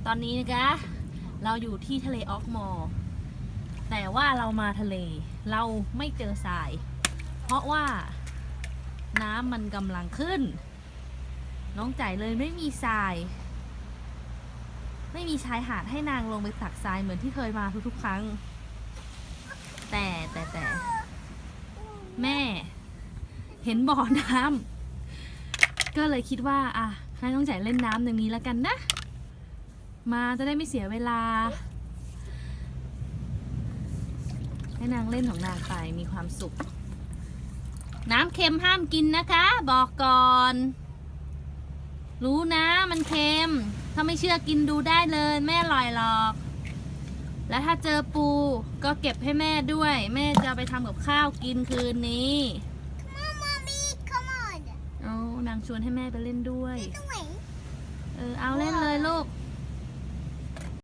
ตอนนี้นะคะเราอยู่ที่ทะเลออกมอแต่ว่าเรามาทะเลเราไม่เจอทรายเพราะว่าน้ำมันกำลังขึ้นน้องจ่ายเลยไม่มีทรายไม่มีชายหาดให้นางลงไปตักทรายเหมือนที่เคยมาทุกๆครั้งแต่แม่เห็นบ่อน้ำก็เลยคิดว่าให้น้องจ่ายเล่นน้ำตรงนี้แล้วกันนะมาจะได้ไม่เสียเวลาให้นางเล่นของนางไปมีความสุขน้ำเค็มห้ามกินนะคะบอกก่อนรู้นะมันเค็มถ้าไม่เชื่อกินดูได้เลยแม่อร่อยหรอกแล้วถ้าเจอปูก็เก็บให้แม่ด้วยแม่จะไปทำกับข้าวกินคืนนี้เอานางชวนให้แม่ไปเล่นด้วยเอาเล่นเลยลูก